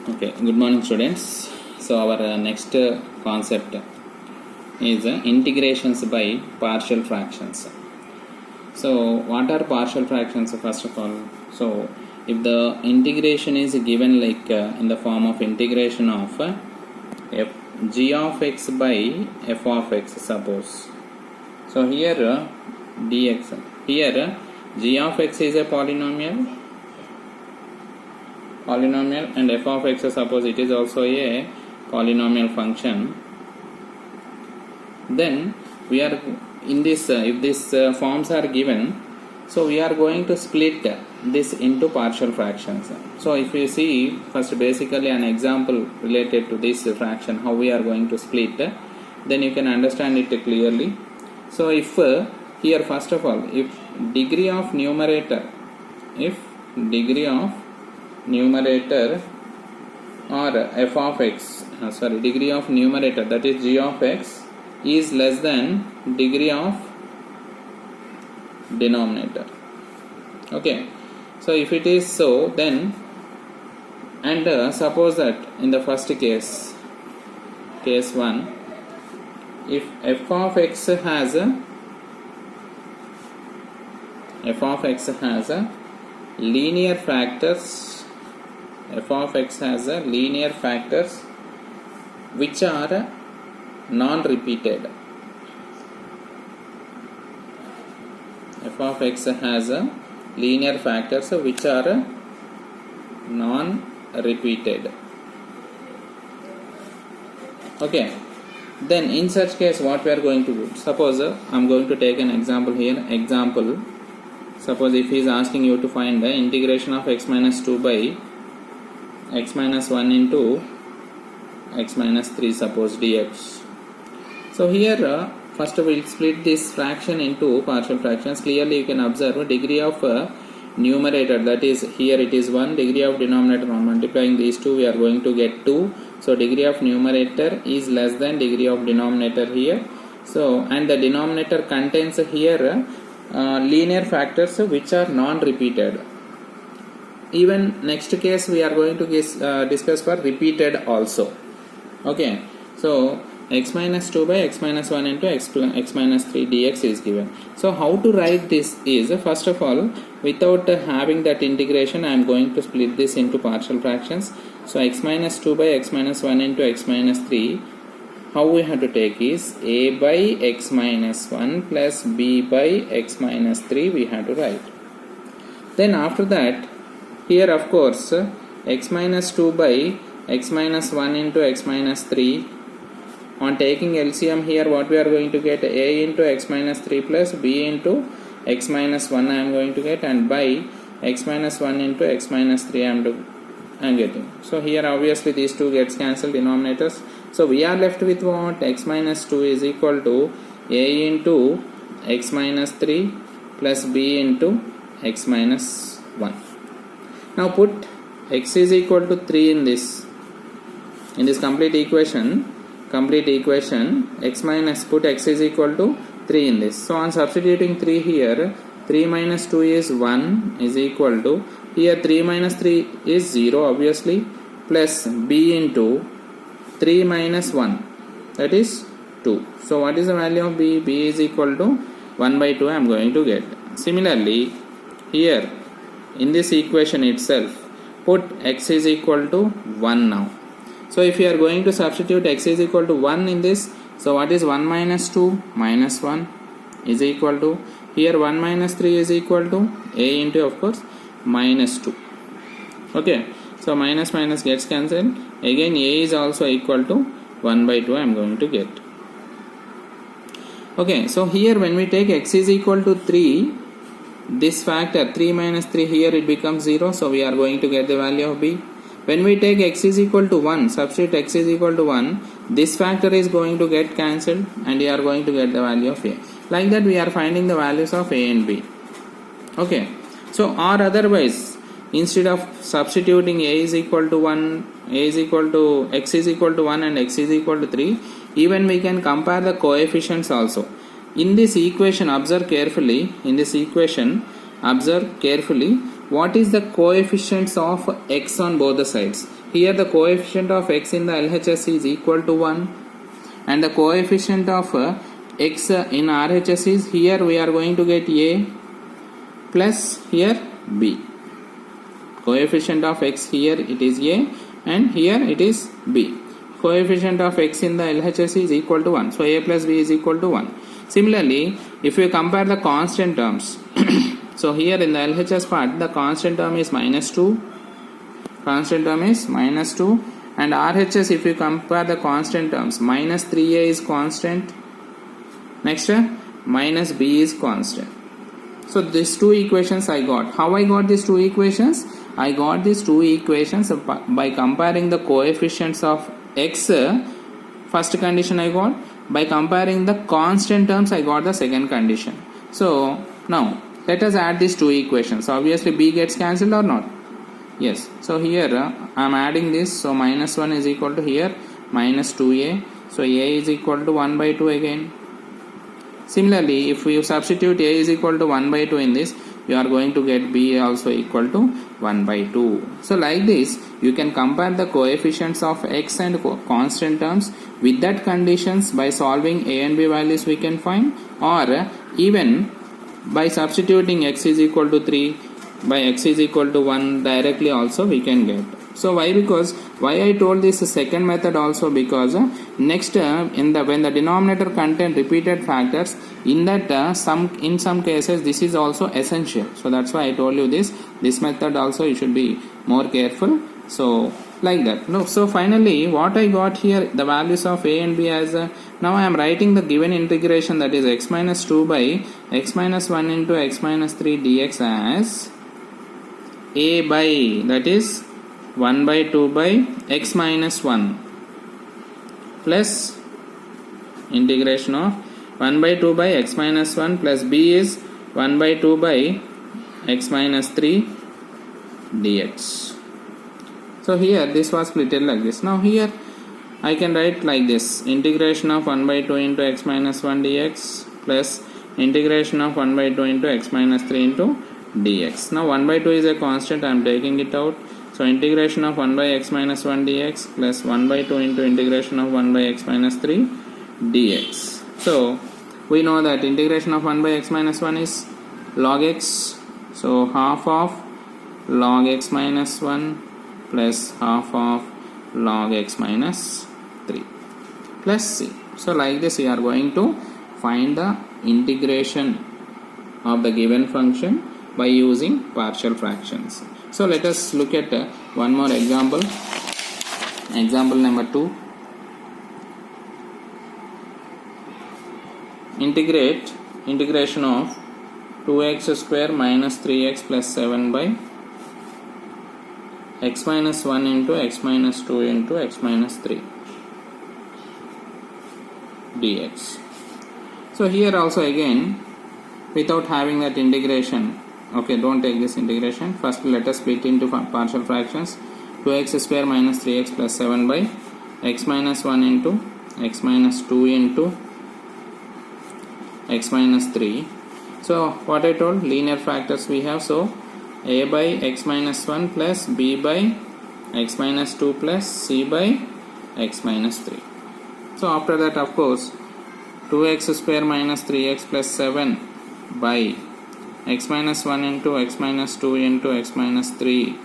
Okay, good morning students. So our next concept is integrations by partial fractions. So what are partial fractions first of all? So if the integration is given like in the form of integration of g of x by f of x, suppose. So here dx, here g of x is a polynomial and f of x, suppose it is also a polynomial function. Then we are in this if these forms are given, so we are going to split this into partial fractions. So if you see first basically an example related to this fraction, how we are going to split, then you can understand it clearly. So if here first of all, if degree of numerator or f of x, degree of numerator, that is g of x, is less than degree of denominator. Okay, so if it is so, then and suppose that in the first case 1, if f of x has linear factors, f of x has linear factors which are non-repeated. F of x has linear factors which are non-repeated. Okay, then in such case what we are going to do? Suppose I am going to take an example here. Suppose if he is asking you to find the integration of x minus 2 by x minus 1 into x minus 3, suppose dx. So here first we will split this fraction into partial fractions. Clearly you can observe degree of numerator, that is here it is 1, degree of denominator, on multiplying these two we are going to get 2. So degree of numerator is less than degree of denominator here. So and the denominator contains here linear factors which are non-repeated. Even next case we are going to discuss for repeated also. Okay, so x minus 2 by x minus 1 into x minus 3 dx is given. So how to write this is, first of all, without having that integration, I am going to split this into partial fractions. So x minus 2 by x minus 1 into x minus 3, how we have to take is a by x minus 1 plus b by x minus 3 we have to write. Then after that, here of course x minus 2 by x minus 1 into x minus 3, on taking LCM here what we are going to get, a into x minus 3 plus b into x minus 1 I am going to get, and by x minus 1 into x minus 3 I am getting. So here obviously these two gets cancelled, denominators. So we are left with what? X minus 2 is equal to a into x minus 3 plus b into x minus 1. Now put x is equal to 3 in this complete equation, x minus, put x is equal to 3 in this. So on substituting 3 here, 3 minus 2 is 1 is equal to, here 3 minus 3 is 0 obviously, plus b into 3 minus 1, that is 2. So what is the value of b? b is equal to 1 by 2 I am going to get. Similarly here in this equation itself, put x is equal to 1 now. So if you are going to substitute x is equal to 1 in this, so what is 1 minus 2? Minus 1 is equal to, here 1 minus 3 is equal to a into of course minus 2. Okay, so minus minus gets cancelled. Again a is also equal to 1 by 2 I am going to get. Okay, so here when we take x is equal to 3, this factor 3 minus 3 here it becomes 0, so we are going to get the value of b. When we take x is equal to 1, substitute x is equal to 1, this factor is going to get cancelled and we are going to get the value of a. Like that we are finding the values of a and b. Okay, so or otherwise, instead of substituting a is equal to 1, a is equal to x is equal to 1 and x is equal to 3, even we can compare the coefficients also. In this equation, observe carefully, what is the coefficients of x on both the sides. Here the coefficient of x in the LHS is equal to 1 and the coefficient of x in RHS is, here we are going to get a plus here b. Coefficient of x here it is a and here it is b. Coefficient of x in the LHS is equal to 1. So a plus b is equal to 1. Similarly, if we compare the constant terms, so here in the LHS part the constant term is minus 2. Constant term is minus 2. And RHS, if you compare the constant terms, minus 3a is constant. Next, minus b is constant. So these two equations I got. How I got these two equations? I got these two equations by comparing the coefficients of x. First condition I got. By comparing the constant terms I got the second condition. So now let us add these two equations. Obviously b gets cancelled or not? Yes. So here I am adding this. So minus 1 is equal to here minus 2a. So a is equal to 1 by 2 again. Similarly, if we substitute a is equal to 1 by 2 in this, you are going to get b also equal to 1 by 2. So like this, you can compare the coefficients of x and constant terms. With that conditions, by solving a and b values we can find, or even by substituting x is equal to 3 by x is equal to 1 directly also we can get. So why? Because why I told this second method also, because next when the denominator contain repeated factors, in that in some cases this is also essential. So that's why I told you this method also you should be more careful. So like that. No. So finally what I got here, the values of a and b as now I am writing the given integration, that is x minus 2 by x minus 1 into x minus 3 dx as a by, that is 1 by 2 by x minus 1 plus integration of 1 by 2 by x minus 1 plus b is 1 by 2 by x minus 3 dx. So here this was split like this. Now here I can write like this: integration of 1 by 2 into x minus 1 dx plus integration of 1 by 2 into x minus 3 into dx. Now 1 by 2 is a constant, I am taking it out. So integration of 1 by x minus 1 dx plus 1 by 2 into integration of 1 by x minus 3 dx. So we know that integration of 1 by x minus 1 is log x. So half of log x minus 1 plus half of log x minus 3 plus c. So like this we are going to find the integration of the given function by using partial fractions. So let us look at one more example. Example number 2. Integration of 2x square minus 3x plus 7 by x minus 1 into x minus 2 into x minus 3 dx. So here also again, without having that integration, okay, don't take this integration. First let us split into partial fractions. 2x square minus 3x plus 7 by x minus 1 into x minus 2 into x minus 3. So what I told, linear factors we have. So a by x minus 1 plus b by x minus 2 plus c by x minus 3. So after that, of course, 2x square minus 3x plus 7 by x minus 1 into x minus 2 into x minus 3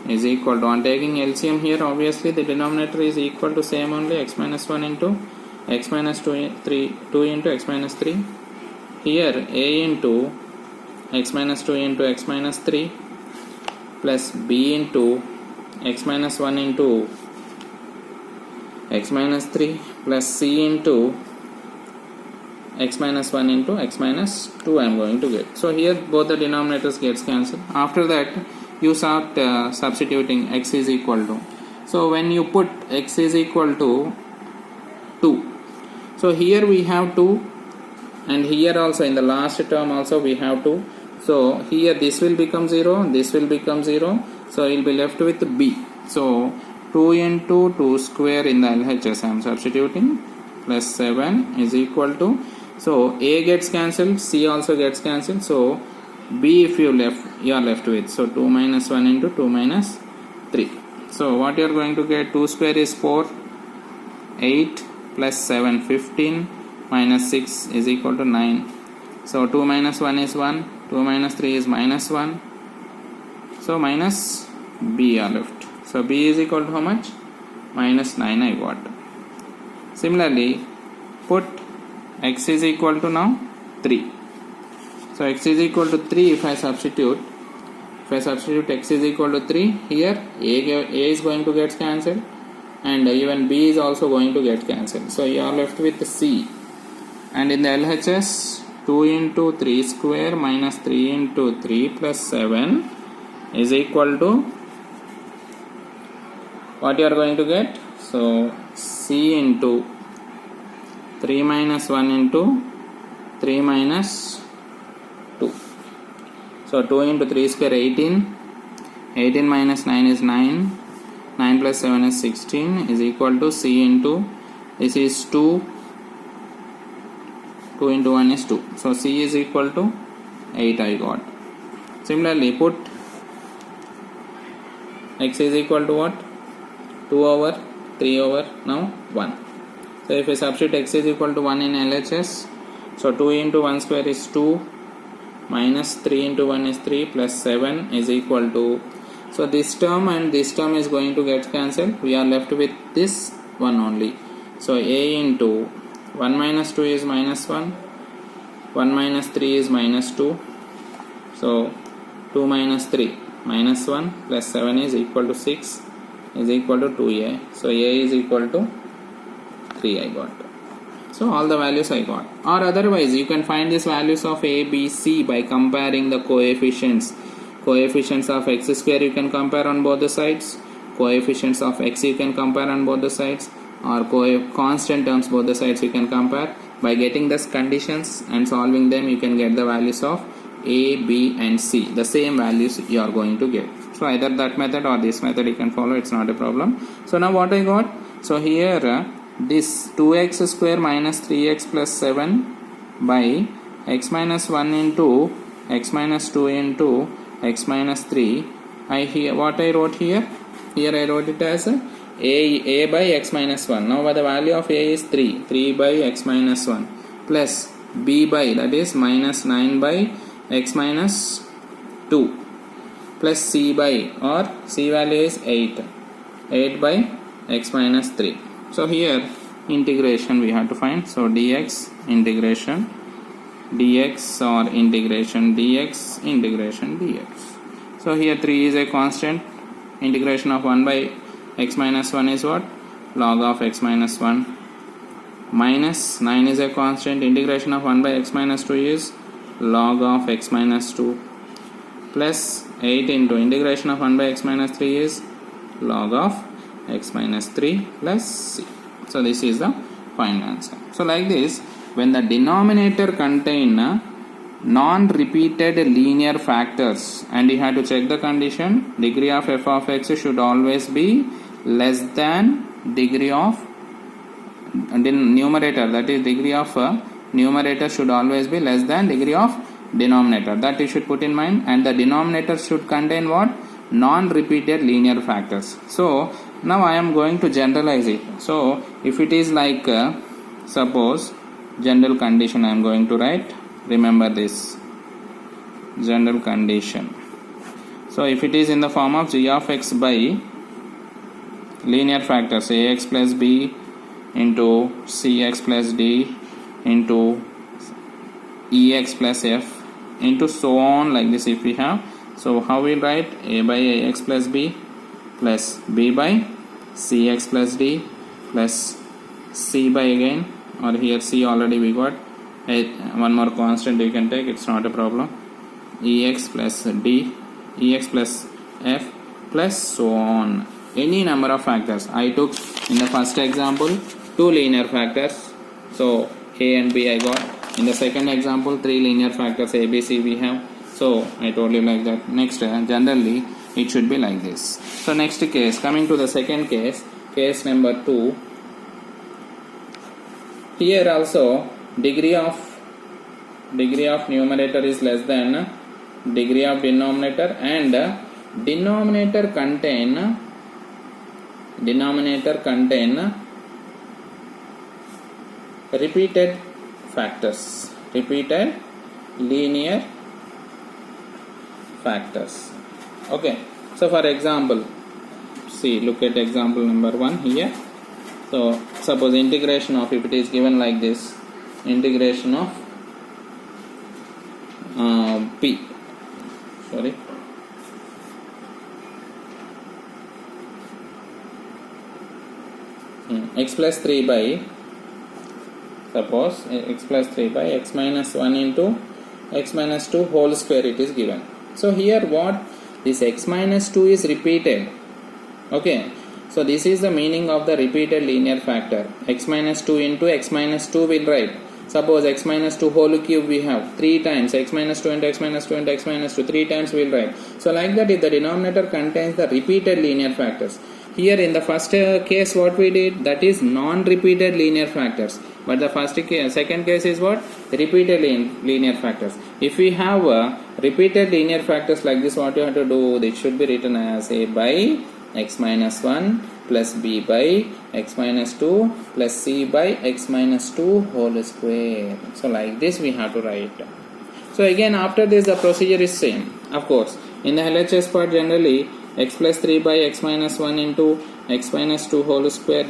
is equal to, on taking LCM here, obviously the denominator is equal to same only, x minus 1 into x minus 2 into x minus 3. Here a into x minus 2 into x minus 3 plus b into x minus 1 into x minus 3 plus c into x minus 1 into x minus 2 I am going to get. So here both the denominators gets cancelled. After that you start substituting x is equal to. So when you put x is equal to 2, so here we have 2 and here also in the last term also we have 2. So here this will become 0, this will become 0. So it will be left with b. So 2 into 2 square in the LHS I am substituting plus 7 is equal to, so a gets cancelled, c also gets cancelled. So b if you are left with. So 2 minus 1 into 2 minus 3. So what you are going to get, 2 square is 4, 8 plus 7 15, minus 6 is equal to 9. So 2 minus 1 is 1, 2 minus 3 is minus 1. So minus b are left. So b is equal to how much? Minus 9 I got. Similarly, put x is equal to now 3. So x is equal to 3 if I substitute x is equal to 3, here a is going to get cancelled and even b is also going to get cancelled. So you are left with c, and in the LHS 2 into 3 square minus 3 into 3 plus 7 is equal to what you are going to get. So c into 3 minus 1 into 3 minus 2. So 2 into 3 square 18, 18 minus 9 is 9, 9 plus 7 is 16 is equal to c into, this is 2, 2 into 1 is 2. So c is equal to 8 I got. Similarly, put x is equal to what? 2 over 3 over now 1. So if I substitute x is equal to 1 in LHS, so 2 into 1 square is 2, minus 3 into 1 is 3 plus 7 is equal to, so this term and this term is going to get cancelled. We are left with this one only. So a into 1 minus 2 is minus 1, 1 minus 3 is minus 2. So 2 minus 3 minus 1 plus 7 is equal to 6 is equal to 2a. So a is equal to 3 I got. So all the values I got. Or otherwise you can find these values of a, b, c by comparing the coefficients. Coefficients of x square you can compare on both the sides. Coefficients of x you can compare on both the sides. Or constant terms both the sides you can compare. By getting these conditions and solving them, you can get the values of a, b and c. The same values you are going to get. So either that method or this method you can follow. It's not a problem. So now what I got? So here this 2x square minus 3x plus 7 by x minus 1 into x minus 2 into x minus 3. What I wrote here? Here I wrote it as a by x minus 1. Now the value of a is 3 by x minus 1 plus b by, that is minus 9 by x minus 2 plus c by, or c value is 8 by x minus 3. So here integration we have to find. So dx integration dx or integration dx integration dx. So here 3 is a constant. Integration of 1 by x minus 1 is what? Log of x minus 1. Minus 9 is a constant. Integration of 1 by x minus 2 is log of x minus 2. Plus 8 into integration of 1 by x minus 3 is log of x minus 3 plus c. So this is the final answer. So like this, when the denominator contain non-repeated linear factors and you have to check the condition, degree of f of x should always be less than degree of numerator, that is degree of numerator should always be less than degree of denominator. That you should put in mind, and the denominator should contain what? Non-repeated linear factors. So now I am going to generalize it. So if it is like suppose general condition I am going to write. Remember this general condition. So if it is in the form of g of x by linear factors ax plus b into cx plus d into ex plus f into so on, like this if we have. So how we will write? A by ax plus b plus b by cx plus d plus c by again, or here c already we got. One more constant you can take, it's not a problem. Ex plus d, ex plus f plus so on. Any number of factors. I took in the first example 2 linear factors. So a and b I got. In the second example 3 linear factors a, b, c we have. So I told you like that. Next generally it should be like this. So next case, coming to the second case, case number 2. Here also degree of numerator is less than degree of denominator, and denominator contain repeated factors, repeated linear factors. Okay, so for example, see, look at example number 1 here. So suppose integration of, if it is given like this, integration of p, sorry, x plus 3 by, suppose x plus 3 by x minus 1 into x minus 2 whole square it is given. So here what, this x minus 2 is repeated. Okay, so this is the meaning of the repeated linear factor. X minus 2 into x minus 2 will write. Suppose x minus 2 whole cube we have 3 times, x minus 2 into x minus 2 into x minus 2, 3 times we will write. So like that, if the denominator contains the repeated linear factors. Here in the first case what we did, that is non-repeated linear factors. But the second case is what? Repeated linear factors. If we have repeated linear factors like this, what you have to do? It should be written as a by x minus 1 plus b by x minus 2 plus c by x minus 2 whole square. So like this we have to write. So again after this the procedure is same. Of course, in the LHS part generally x plus 3 by x minus 1 into x minus 2 whole square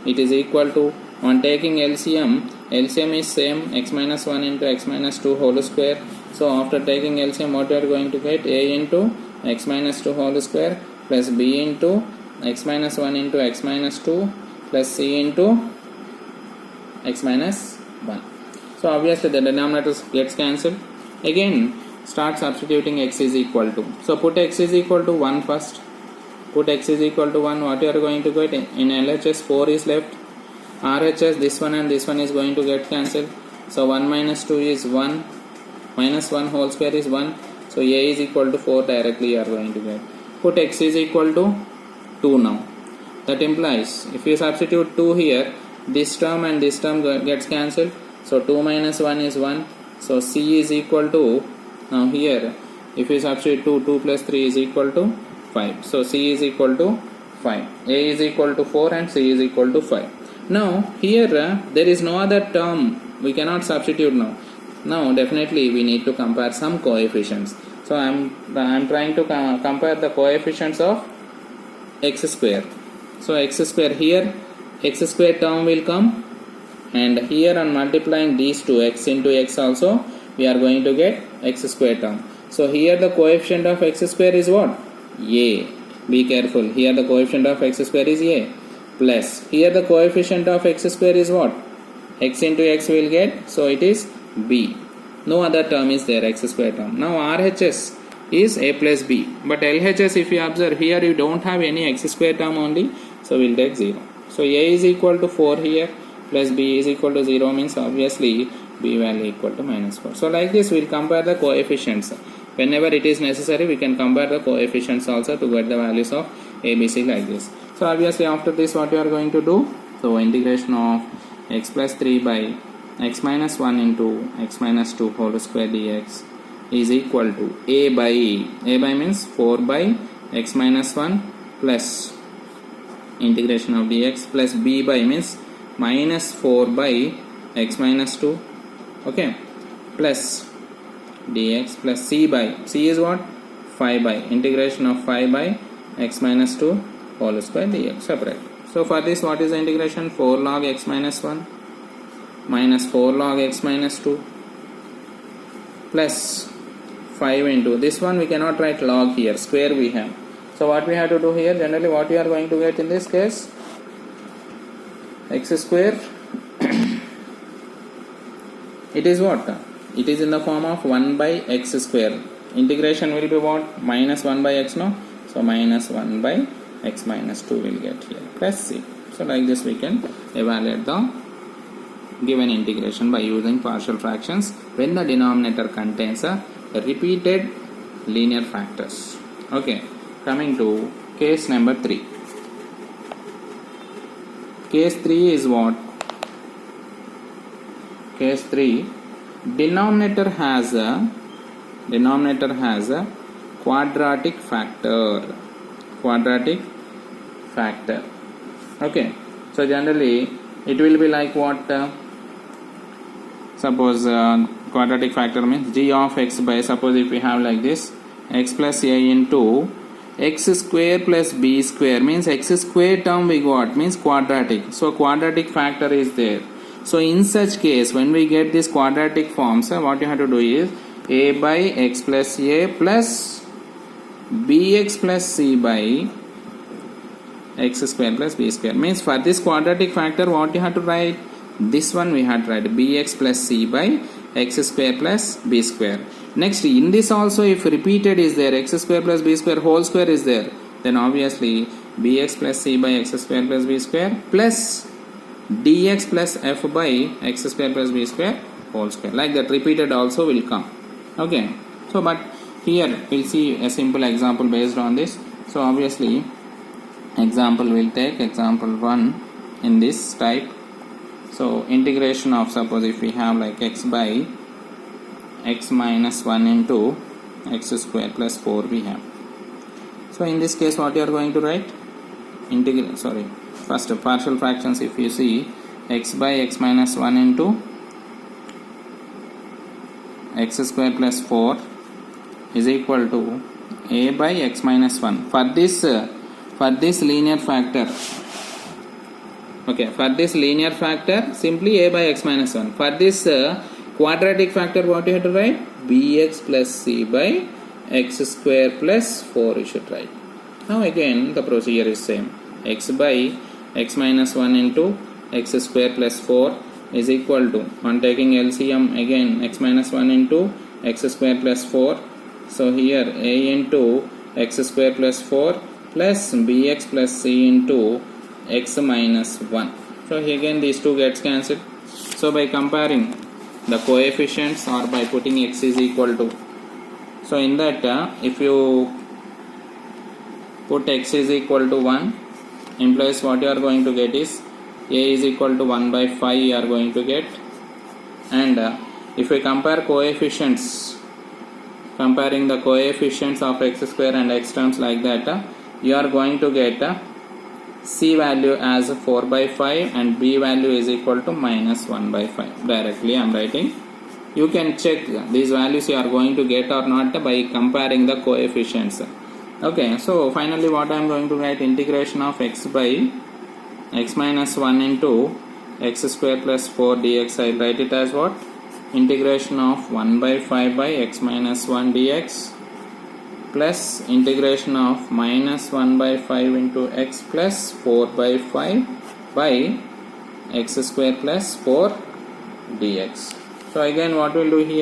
it is equal to, on taking LCM is same, x minus 1 into x minus 2 whole square. So after taking LCM what we are going to get? A into x minus 2 whole square plus b into x minus 1 into x minus 2 plus c into x minus 1. So obviously the denominator gets cancelled. Again start substituting x is equal to. So put x is equal to 1 first. Put x is equal to 1. What you are going to get? In LHS 4 is left. RHS this one and this one is going to get cancelled. So 1 minus 2 is 1. Minus 1 whole square is 1. So a is equal to 4 directly you are going to get. Put x is equal to 2 now. That implies if you substitute 2 here, this term and this term gets cancelled. So 2 minus 1 is 1. So c is equal to, now here if you substitute 2 plus 3 is equal to 5. So c is equal to 5. A is equal to 4 and c is equal to 5. Now here there is no other term. We cannot substitute now. Now definitely we need to compare some coefficients. So I am trying to compare the coefficients of x square. So x square, here x square term will come, and here on multiplying these two, x into x also, we are going to get x square term. So here the coefficient of x square is what? A. Be careful, here the coefficient of x square is a, plus here the coefficient of x square is what? X into x will get, so it is b. No other term is there, x square term. Now RHS is a plus b, but LHS if you observe here you don't have any x square term only, so we'll take 0. So a is equal to 4 here plus b is equal to 0 means obviously b value equal to minus 4. So like this we'll compare the coefficients. Whenever it is necessary we can compare the coefficients also to get the values of ABC like this. So obviously after this what we are going to do? So integration of x plus 3 by x minus 1 into x minus 2 whole square dx is equal to a by means 4 by x minus 1 plus integration of dx plus b by means minus 4 by x minus 2, okay, plus dx plus c is what? 5 by integration of 5 by x minus 2 whole square dx separate. So for this what is the integration? 4 log x minus 1 minus 4 log x minus 2 plus 5 into this one, we cannot write log here, square we have. So what we have to do here, generally what we are going to get in this case, x square it is what? It is in the form of 1 by x square. Integration will be what? Minus 1 by x, no? So minus 1 by x minus 2 will get here plus c. So like this we can evaluate the given integration by using partial fractions when the denominator contains a repeated linear factors. Okay, coming to case number 3. Case 3 is what? Case 3, denominator has a Denominator has a quadratic factor. Quadratic factor. Okay. So generally it will be like what? Suppose quadratic factor means g of x by, suppose if we have like this, x plus a into x square plus b square, means x square term we got, means quadratic. So quadratic factor is there. So in such case, when we get this quadratic forms, what you have to do is a by x plus a plus bx plus c by x square plus b square, means for this quadratic factor what you have to write, this one we had to write bx plus c by x square plus b square. Next, in this also, if repeated is there, x square plus b square whole square is there, then obviously bx plus c by x square plus b square plus dx plus f by x square plus b square whole square. Like that repeated also will come. Okay. So but here we'll see a simple example based on this. So obviously example we'll take example 1 in this type. So integration of, suppose if we have like x by x minus 1 into x square plus 4 we have. So in this case what you are going to write? First partial fractions, if you see x by x minus 1 into x square plus 4 is equal to a by x minus 1. For this linear factor, okay, for this linear factor simply a by x minus 1. For this quadratic factor what you have to write? Bx plus c by x square plus 4 you should write. Now again the procedure is same. X by x minus 1 into x square plus 4 is equal to, on taking LCM again, x minus 1 into x square plus 4. So here a into x square plus 4 plus bx plus c into x minus 1. So here again these two gets cancelled. So by comparing the coefficients or by putting x is equal to, so in that if you put x is equal to 1, implies what you are going to get is a is equal to 1 by 5 you are going to get. And if we compare coefficients, comparing the coefficients of x square and x terms like that, you are going to get c value as 4 by 5 and b value is equal to minus 1 by 5. Directly I am writing. You can check these values you are going to get or not by comparing the coefficients. Okay, so finally what I am going to write, integration of x by x minus 1 into x square plus 4 dx. I will write it as what? Integration of 1 by 5 by x minus 1 dx plus integration of minus 1 by 5 into x plus 4 by 5 by x square plus 4 dx. So again what we will do here?